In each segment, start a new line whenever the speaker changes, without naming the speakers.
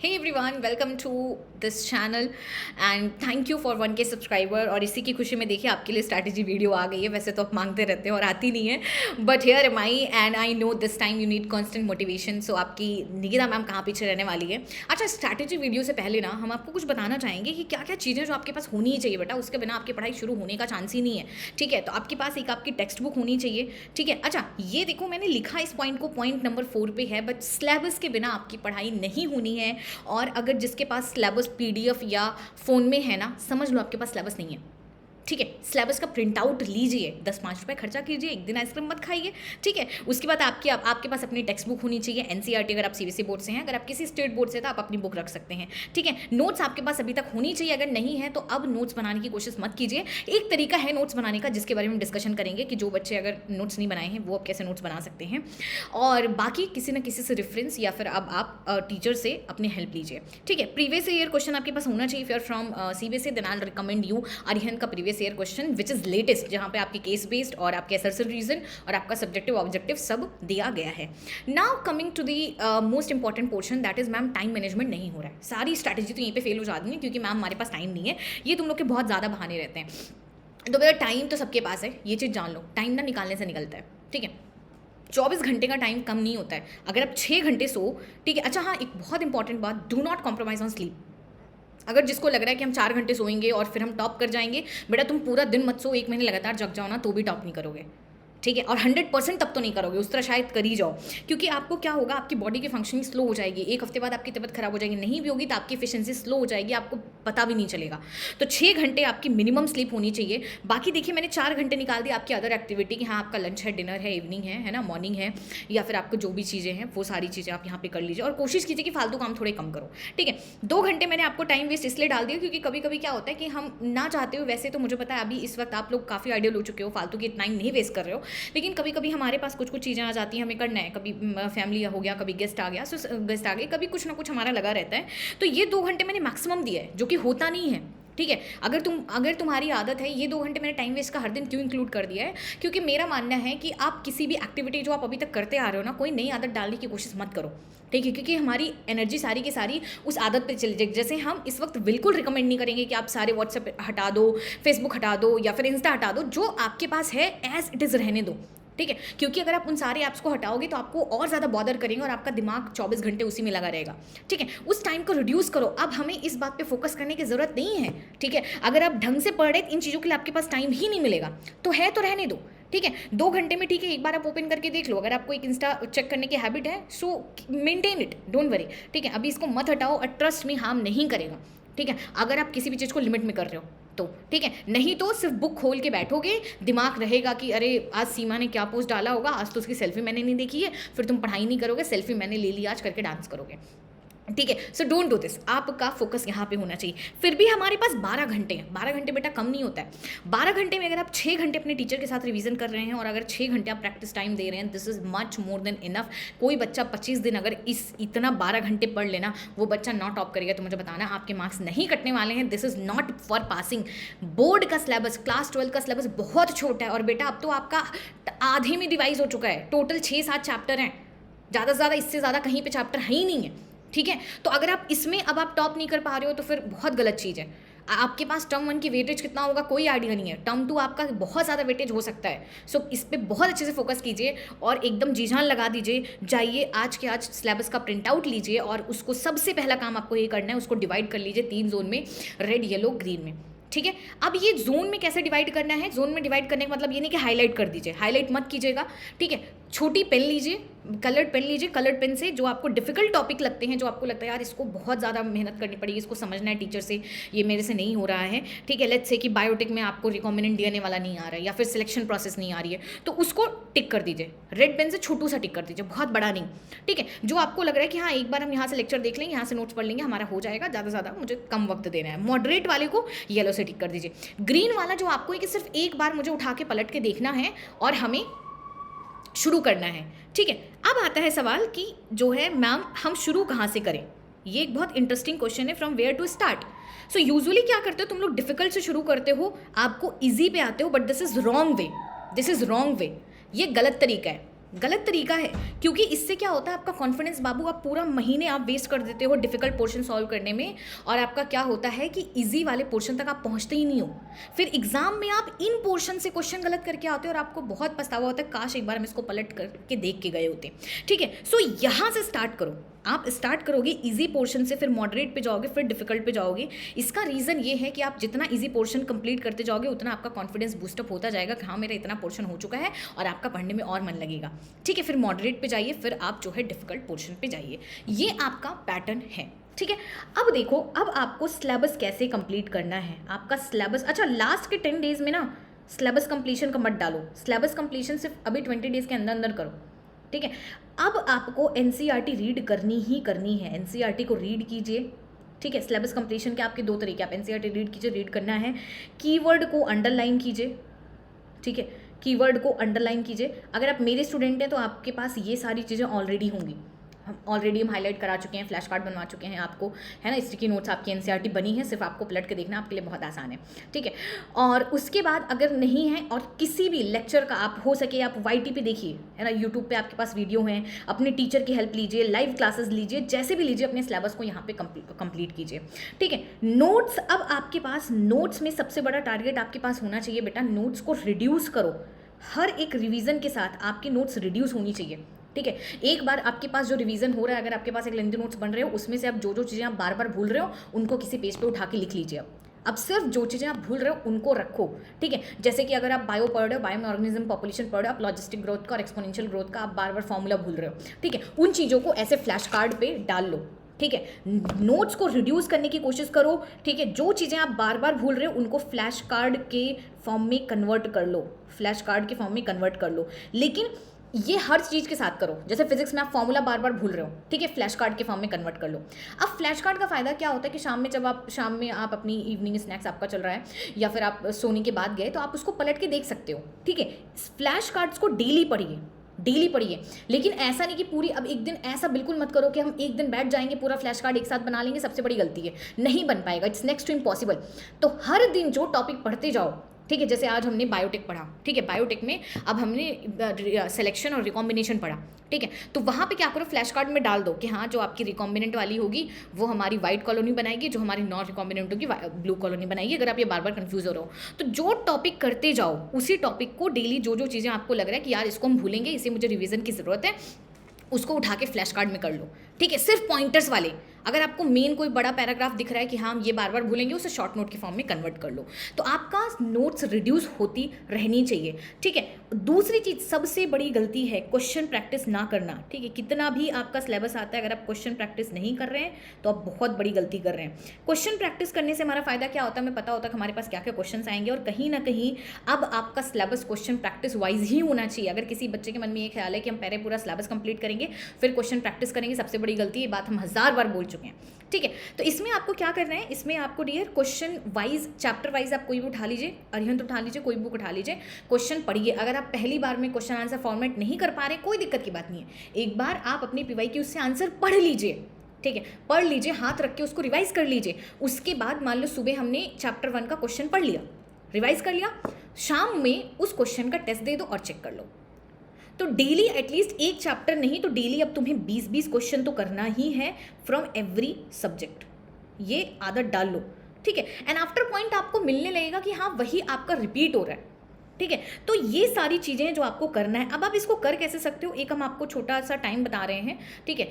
Hey everyone, welcome to this channel and thank you for 1K subscriber. और इसी की खुशी में देखिए आपके लिए स्ट्रैटेजी वीडियो आ गई है। वैसे तो आप मांगते रहते हैं और आती नहीं है, but here am I and I know this time you need constant motivation. So आपकी निकिता मैम कहाँ पीछे रहने वाली है। अच्छा, स्ट्रैटेजी वीडियो से पहले ना हम आपको कुछ बताना चाहेंगे कि क्या क्या चीज़ें जो आपके पास होनी ही चाहिए बेटा, उसके बिना आपकी पढ़ाई शुरू होने का चांस ही नहीं है। ठीक है, तो आपके पास एक आपकी टेक्स्ट बुक होनी चाहिए। ठीक है, अच्छा ये देखो मैंने लिखा इस पॉइंट को पॉइंट नंबर 4 पे है, बट सिलेबस के बिना आपकी पढ़ाई नहीं होनी है। और अगर जिसके पास सिलेबस पीडीएफ या फ़ोन में है ना, समझ लो आपके पास सिलेबस नहीं है। ठीक है, सिलेबस का प्रिंट आउट लीजिए, 10-5 रुपये खर्चा कीजिए, एक दिन आइसक्रीम मत खाइए। ठीक है, उसके बाद आपके पास अपनी टेक्स्ट बुक होनी चाहिए। एनसीईआरटी अगर आप सीबीएसई बोर्ड से हैं, अगर आप किसी स्टेट बोर्ड से तो आप अपनी बुक रख सकते हैं। ठीक है, नोट्स आपके पास अभी तक होनी चाहिए। अगर नहीं है तो अब नोट्स बनाने की कोशिश मत कीजिए। एक तरीका है नोट्स बनाने का जिसके बारे में डिस्कशन करेंगे कि जो बच्चे अगर नोट्स नहीं बनाए हैं वो अब कैसे नोट्स बना सकते हैं। और बाकी किसी न किसी से रेफरेंस या फिर अब आप टीचर से अपनी हेल्प लीजिए। ठीक है, प्रीवियस ईयर क्वेश्चन आपके पास होना चाहिए। फिर from CBSE then I recommend you Arihant का previous year question which is latest, जहाँ पे आपकी केस बेस्ड और आपके असर्सिव रीजन और आपका सब्जेक्टिव ऑब्जेक्टिव सब दिया गया है। Now coming to the most important portion, that is ma'am time management नहीं हो रहा है। सारी स्ट्रैटेजी तो यहीं पे फेल हो जाती है क्योंकि मैम हमारे पास टाइम नहीं है। ये तुम लोग के बहुत ज़्यादा बहाने रहते हैं। तो भैया टाइम तो सबके पास है, ये चीज़ जान लो। टाइम ना निकालने से निकलता है। ठीक है, 24 घंटे का टाइम कम नहीं होता है। अगर आप 6 घंटे सो, ठीक है। अच्छा हाँ, एक बहुत इंपॉर्टेंट बात, do not compromise on sleep. अगर जिसको लग रहा है कि हम 4 घंटे सोएंगे और फिर हम टॉप कर जाएंगे, बेटा तुम पूरा दिन मत सो, 1 महीने लगातार जग जाओ ना तो भी टॉप नहीं करोगे। ठीक है, और 100% तब तो नहीं करोगे, उस तरह शायद कर ही जाओ। क्योंकि आपको क्या होगा, आपकी बॉडी की फंक्शनिंग स्लो हो जाएगी। एक हफ्ते बाद आपकी तबियत खराब हो जाएगी, नहीं भी होगी तो आपकी एफिशिएंसी स्लो हो जाएगी, आपको पता भी नहीं चलेगा। तो 6 घंटे आपकी मिनिमम स्लीप होनी चाहिए। बाकी देखिए मैंने 4 घंटे निकाल दिया आपकी अदर एक्टिविटी कि हाँ आपका लंच है, डिनर है, इवनिंग है ना, मॉर्निंग है, या फिर आपको जो भी चीज़ें हैं वो सारी चीज़ें आप यहाँ पे कर लीजिए। और कोशिश कीजिए कि फालतू काम थोड़े कम करो। ठीक है, 2 घंटे मैंने आपको टाइम वेस्ट इसलिए डाल दिया क्योंकि कभी कभी क्या होता है कि हम ना चाहते हो, वैसे तो मुझे पता है अभी इस वक्त आप लोग काफ़ी आइडियल हो चुके हो, फालतू की टाइम नहीं वेस्ट कर रहे हो, लेकिन कभी कभी हमारे पास कुछ चीज़ें आ जाती हैं, हमें करना है। कभी फैमिली हो गया, कभी गेस्ट आ गया, गेस्ट आ गए, कभी कुछ ना कुछ हमारा लगा रहता है। तो ये 2 घंटे मैंने मैक्सिमम दिया है, जो कि होता नहीं है। ठीक है, अगर तुम्हारी आदत है, ये 2 घंटे मैंने टाइम वेस्ट का हर दिन क्यों इंक्लूड कर दिया है, क्योंकि मेरा मानना है कि आप किसी भी एक्टिविटी जो आप अभी तक करते आ रहे हो ना, कोई नई आदत डालने की कोशिश मत करो। ठीक है, क्योंकि हमारी एनर्जी सारी की सारी उस आदत पे चली जाएगी। जैसे हम इस वक्त बिल्कुल रिकमेंड नहीं करेंगे कि आप सारे व्हाट्सएप हटा दो, फेसबुक हटा दो या फिर इंस्टा हटा दो। जो आपके पास है एज इट इज़ रहने दो। ठीक है, क्योंकि अगर आप उन सारे ऐप्स को हटाओगे तो आपको और ज़्यादा बॉदर करेंगे और आपका दिमाग 24 घंटे उसी में लगा रहेगा। ठीक है, उस टाइम को रिड्यूस करो। अब हमें इस बात पे फोकस करने की ज़रूरत नहीं है। ठीक है, अगर आप ढंग से पढ़ रहे इन चीज़ों के लिए आपके पास टाइम ही नहीं मिलेगा तो रहने दो। ठीक है, 2 घंटे में ठीक है, एक बार आप ओपन करके देख लो। अगर आपको एक इंस्टा चेक करने की हैबिट है सो मेंटेन इट, डोंट वरी। ठीक है, अभी इसको मत हटाओ और ट्रस्ट में हार्म नहीं करेगा। ठीक है, अगर आप किसी भी चीज़ को लिमिट में कर रहे हो तो ठीक है, नहीं तो सिर्फ बुक खोल के बैठोगे, दिमाग रहेगा कि अरे आज सीमा ने क्या पोस्ट डाला होगा, आज तो उसकी सेल्फी मैंने नहीं देखी है, फिर तुम पढ़ाई नहीं करोगे, सेल्फी मैंने ले ली आज करके डांस करोगे। ठीक है, सो डोंट डू दिस। आपका फोकस यहाँ पे होना चाहिए। फिर भी हमारे पास 12 घंटे हैं। 12 घंटे बेटा कम नहीं होता है। 12 घंटे में अगर आप 6 घंटे अपने टीचर के साथ रिवीजन कर रहे हैं और अगर 6 घंटे आप प्रैक्टिस टाइम दे रहे हैं, this is much more than enough. कोई बच्चा 25 दिन अगर इतना 12 घंटे पढ़ लेना, वो बच्चा नॉट टॉप करेगा तो मुझे बताना आपके मार्क्स नहीं कटने वाले हैं। This is not for passing. Board का सिलेबस, क्लास 12 का सिलेबस बहुत छोटा है और बेटा अब तो आपका आधे में डिवाइज हो चुका है। टोटल 6-7 चैप्टर हैं, ज़्यादा से ज़्यादा इससे ज़्यादा कहीं पे चैप्टर है ही नहीं है। ठीक है, तो अगर आप इसमें अब आप टॉप नहीं कर पा रहे हो तो फिर बहुत गलत चीज़ है। आपके पास टर्म 1 की वेटेज कितना होगा कोई आइडिया नहीं है। टर्म 2 आपका बहुत ज़्यादा वेटेज हो सकता है। सो इस पर बहुत अच्छे से फोकस कीजिए और एकदम जी जान लगा दीजिए। जाइए आज के आज सिलेबस का प्रिंट आउट लीजिए और उसको सबसे पहला काम आपको ये करना है, उसको डिवाइड कर लीजिए 3 जोन में, रेड, येलो, ग्रीन में। ठीक है, अब ये जोन में कैसे डिवाइड करना है, जोन में डिवाइड करने का मतलब ये नहीं कि हाईलाइट कर दीजिए, हाईलाइट मत कीजिएगा। ठीक है, छोटी पेन लीजिए, कलर्ड पेन लीजिए, कलर्ड पेन से जो आपको डिफिकल्ट टॉपिक लगते हैं, जो आपको लगता है यार इसको बहुत ज़्यादा मेहनत करनी पड़ेगी, इसको समझना है टीचर से, ये मेरे से नहीं हो रहा है। ठीक है, लेट्स से कि बायोटेक में आपको रिकॉम्बिनेंट डीएनए वाला नहीं आ रहा है या फिर सिलेक्शन प्रोसेस नहीं आ रही है, तो उसको टिक कर दीजिए। रेड पेन से छोटू सा टिक कर दीजिए, बहुत बड़ा नहीं। ठीक है, जो आपको लग रहा है कि हाँ एक बार हम यहाँ से लेक्चर देख लेंगे, यहाँ से नोट्स पढ़ लेंगे, हमारा हो जाएगा, ज़्यादा से ज़्यादा मुझे कम वक्त देना है, मॉडरेट वाले को येलो से टिक कर दीजिए। ग्रीन वाला जो आपको है कि सिर्फ एक बार मुझे उठा के पलट के देखना है और हमें शुरू करना है। ठीक है, अब आता है सवाल कि जो है मैम हम शुरू कहाँ से करें। ये एक बहुत इंटरेस्टिंग क्वेश्चन है, from where to start. So usually क्या करते हो तुम लोग, डिफिकल्ट से शुरू करते हो, आपको ईजी पे आते हो, but this is wrong way. This is wrong way, ये गलत तरीका है। गलत तरीका है, क्योंकि इससे क्या होता है आपका कॉन्फिडेंस बाबू, आप पूरा महीने आप वेस्ट कर देते हो डिफिकल्ट पोर्शन सॉल्व करने में, और आपका क्या होता है कि इजी वाले पोर्शन तक आप पहुंचते ही नहीं हो। फिर एग्जाम में आप इन पोर्शन से क्वेश्चन गलत करके आते हो और आपको बहुत पछतावा होता है, काश एक बार हम इसको पलट करके देख के गए होते। ठीक है, सो यहाँ से स्टार्ट करो। आप स्टार्ट करोगे इजी पोर्शन से, फिर मॉडरेट पे जाओगे, फिर डिफिकल्ट पे जाओगे। इसका रीज़न ये है कि आप जितना इजी पोर्शन कंप्लीट करते जाओगे उतना आपका कॉन्फिडेंस बूस्टअप होता जाएगा कि हाँ मेरा इतना पोर्शन हो चुका है, और आपका पढ़ने में और मन लगेगा। ठीक है, फिर मॉडरेट पे जाइए, फिर आप जो है डिफिकल्ट पोर्शन पे जाइए। ये आपका पैटर्न है। ठीक है, अब देखो, अब आपको सिलेबस कैसे कंप्लीट करना है। आपका सिलेबस, अच्छा लास्ट के 10 डेज में ना सिलेबस कंप्लीशन का मत डालो। सिलेबस कंप्लीशन सिर्फ अभी 20 डेज के अंदर अंदर करो। ठीक है, अब आपको एनसीईआरटी रीड करनी ही करनी है। एनसीईआरटी को रीड कीजिए। ठीक है, सिलेबस कंप्लीशन के आपके 2 तरीके, आप एनसीईआरटी रीड कीजिए। रीड करना है, कीवर्ड को अंडरलाइन कीजिए। ठीक है, कीवर्ड को अंडरलाइन कीजिए। अगर आप मेरे स्टूडेंट हैं तो आपके पास ये सारी चीज़ें ऑलरेडी होंगी। हम हाईलाइट करा चुके हैं, फ्लैश कार्ड बनवा चुके हैं आपको, है ना। स्टिकी नोट्स आपकी एनसीईआरटी बनी है, सिर्फ आपको पलट के देखना, आपके लिए बहुत आसान है। ठीक है, और उसके बाद अगर नहीं है और किसी भी लेक्चर का आप हो सके आप वाईटी पे देखिए, है ना। यूट्यूब पे आपके पास वीडियो हैं, अपने टीचर की हेल्प लीजिए, लाइव क्लासेस लीजिए, जैसे भी लीजिए, अपने सिलेबस को यहाँ पे कंप्लीट कीजिए। ठीक है, नोट्स, अब आपके पास नोट्स में सबसे बड़ा टारगेट आपके पास होना चाहिए बेटा, नोट्स को रिड्यूस करो। हर एक रिवीजन के साथ आपकी नोट्स रिड्यूस होनी चाहिए। ठीक है, एक बार आपके पास जो रिवीजन हो रहा है, अगर आपके पास एक लेंथी नोट्स बन रहे हो, उसमें से आप जो चीज़ें आप बार बार भूल रहे हो उनको किसी पेज पे उठा के लिख लीजिए। अब सिर्फ जो चीज़ें आप भूल रहे हो उनको रखो। ठीक है, जैसे कि अगर आप बायो पढ़ रहे हो, बायो में ऑर्गेनिज्म पॉपुलेशन पढ़ रहे हो, आप लॉजिस्टिक ग्रोथ का और एक्सपोनेंशियल ग्रोथ का आप बार बार फॉर्मूला भूल रहे हो। ठीक है, उन चीज़ों को ऐसे फ्लैश कार्ड पे डाल लो। ठीक है, नोट्स को रिड्यूस करने की कोशिश करो। ठीक है, जो चीज़ें आप बार बार भूल रहे हो उनको फ्लैश कार्ड के फॉर्म में कन्वर्ट कर लो, फ्लैश कार्ड के फॉर्म में कन्वर्ट कर लो। लेकिन ये हर चीज़ के साथ करो। जैसे फिजिक्स में आप फॉर्मूला बार बार भूल रहे हो, ठीक है, फ्लैश कार्ड के फॉर्म में कन्वर्ट कर लो। अब फ्लैश कार्ड का फ़ायदा क्या होता है कि शाम में आप अपनी इवनिंग स्नैक्स आपका चल रहा है, या फिर आप सोने के बाद गए तो आप उसको पलट के देख सकते हो। ठीक है, फ्लैश कार्ड्स को डेली पढ़िए, डेली पढ़िए। लेकिन ऐसा नहीं कि पूरी, अब एक दिन ऐसा बिल्कुल मत करो कि हम एक दिन बैठ जाएंगे पूरा फ्लैश कार्ड एक साथ बना लेंगे, सबसे बड़ी गलती है, नहीं बन पाएगा, इट्स नेक्स्ट टू इम्पॉसिबल। तो हर दिन जो टॉपिक पढ़ते जाओ। ठीक है, जैसे आज हमने बायोटेक पढ़ा। ठीक है, बायोटेक में अब हमने सिलेक्शन और रिकॉम्बिनेशन पढ़ा। ठीक है, तो वहाँ पे क्या करो, फ्लैश कार्ड में डाल दो कि हाँ जो आपकी रिकॉम्बिनेंट वाली होगी वो हमारी वाइट कॉलोनी बनाएगी, जो हमारी नॉन रिकॉम्बिनेंट होगी ब्लू कॉलोनी बनाएगी। अगर आप ये बार बार कंफ्यूज हो रहे हो तो जो टॉपिक करते जाओ उसी टॉपिक को डेली, जो चीज़ें आपको लग रहा है कि यार इसको हम भूलेंगे, इसे मुझे रिवीजन की ज़रूरत है, उसको उठा के फ्लैश कार्ड में कर लो। ठीक है, सिर्फ पॉइंटर्स वाले। अगर आपको मेन कोई बड़ा पैराग्राफ दिख रहा है कि हाँ हम ये बार बार भूलेंगे, उसे शॉर्ट नोट के फॉर्म में कन्वर्ट कर लो, तो आपका नोट्स रिड्यूस होती रहनी चाहिए। ठीक है, दूसरी चीज़, सबसे बड़ी गलती है क्वेश्चन प्रैक्टिस ना करना। ठीक है, कितना भी आपका सिलेबस आता है, अगर आप क्वेश्चन प्रैक्टिस नहीं कर रहे हैं तो आप बहुत बड़ी गलती कर रहे हैं। क्वेश्चन प्रैक्टिस करने से हमारा फ़ायदा क्या होता है, हमें पता होता है कि हमारे पास क्या क्या क्वेश्चन आएंगे, और कहीं ना कहीं अब आपका सिलेबस क्वेश्चन प्रैक्टिस वाइज ही होना चाहिए। अगर किसी बच्चे के मन में ये ख्याल है कि हम पहले पूरा सिलेबस कंप्लीट करेंगे फिर क्वेश्चन प्रैक्टिस करेंगे, सबसे बड़ी गलती, ये बात हम 1000 बार बोल चुके हैं। ठीक है, तो इसमें आपको क्या करना है, इसमें आपको dear question wise, chapter wise आप कोई भी उठा लीजिए, अरिहंत उठा लीजिए, कोई बुक उठा लीजिए, क्वेश्चन पढ़िए। अगर आप पहली बार में क्वेश्चन आंसर फॉर्मेट नहीं कर पा रहे, कोई दिक्कत की बात नहीं है, एक बार आप अपनी PYQ से आंसर पढ़ लीजिए। ठीक है, पढ़ लीजिए, हाथ रख के उसको रिवाइज कर लीजिए। उसके बाद मान लो सुबह हमने चैप्टर 1 का क्वेश्चन पढ़ लिया, रिवाइज कर लिया, शाम में उस क्वेश्चन का टेस्ट दे दो और चेक कर लो। तो डेली एटलीस्ट एक चैप्टर नहीं तो डेली अब तुम्हें 20-20 क्वेश्चन तो करना ही है फ्रॉम एवरी सब्जेक्ट, ये आदत डाल लो। ठीक है, एंड आफ्टर पॉइंट आपको मिलने लगेगा कि हाँ वही आपका रिपीट हो रहा है। ठीक है, तो ये सारी चीज़ें जो आपको करना है। अब आप इसको कर कैसे सकते हो, एक हम आपको छोटा सा टाइम बता रहे हैं। ठीक है,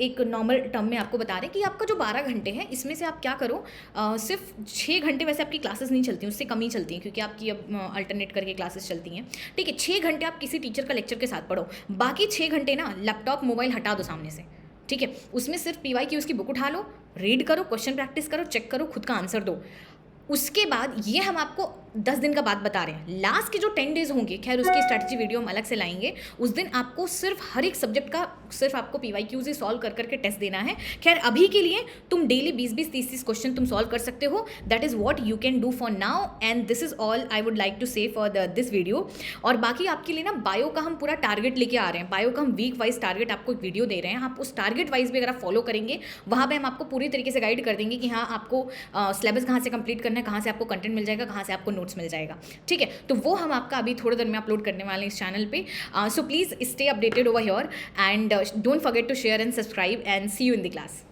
एक नॉर्मल टर्म में आपको बता रहे हैं कि आपका जो 12 घंटे हैं इसमें से आप क्या करो, सिर्फ 6 घंटे वैसे आपकी क्लासेस नहीं चलती, उससे कम ही चलती हैं क्योंकि आपकी अब अल्टरनेट करके क्लासेस चलती हैं। ठीक है, 6 घंटे आप किसी टीचर का लेक्चर के साथ पढ़ो, बाकी 6 घंटे ना लैपटॉप मोबाइल हटा दो सामने से। ठीक है, उसमें सिर्फ PYQ की बुक उठा लो, रीड करो, क्वेश्चन प्रैक्टिस करो, चेक करो, खुद का आंसर दो। उसके बाद ये हम आपको 10 दिन का बात बता रहे हैं, लास्ट के जो 10 डेज होंगे, खैर उसकी स्ट्रैटेजी वीडियो हम अलग से लाएंगे। उस दिन आपको सिर्फ हर एक सब्जेक्ट का सिर्फ आपको PYQ से सॉल्व कर करके टेस्ट देना है। खैर अभी के लिए तुम डेली 20-20, 30-30 क्वेश्चन तुम सॉल्व कर सकते हो। That is what you can do for now, and this is all I would like to say for this video. और बाकी आपके लिए ना बायो का हम पूरा टारगेट लेके आ रहे हैं, बायो का हम वीक वाइज टारगेट आपको वीडियो दे रहे हैं। आप उस टारगेट वाइज भी अगर आप फॉलो करेंगे, वहाँ पर हम आपको पूरी तरीके से गाइड कर देंगे कि हाँ आपको सिलेबस कहाँ से कंप्लीट करना करना है, कहाँ से आपको कंटेंट मिल जाएगा, कहाँ से आपको नोट्स मिल जाएगा, ठीक है। तो वो हम आपका अभी थोड़ी देर में अपलोड करने वाले हैं इस चैनल पे। So please stay updated over here and don't forget to share and subscribe and see you in the class.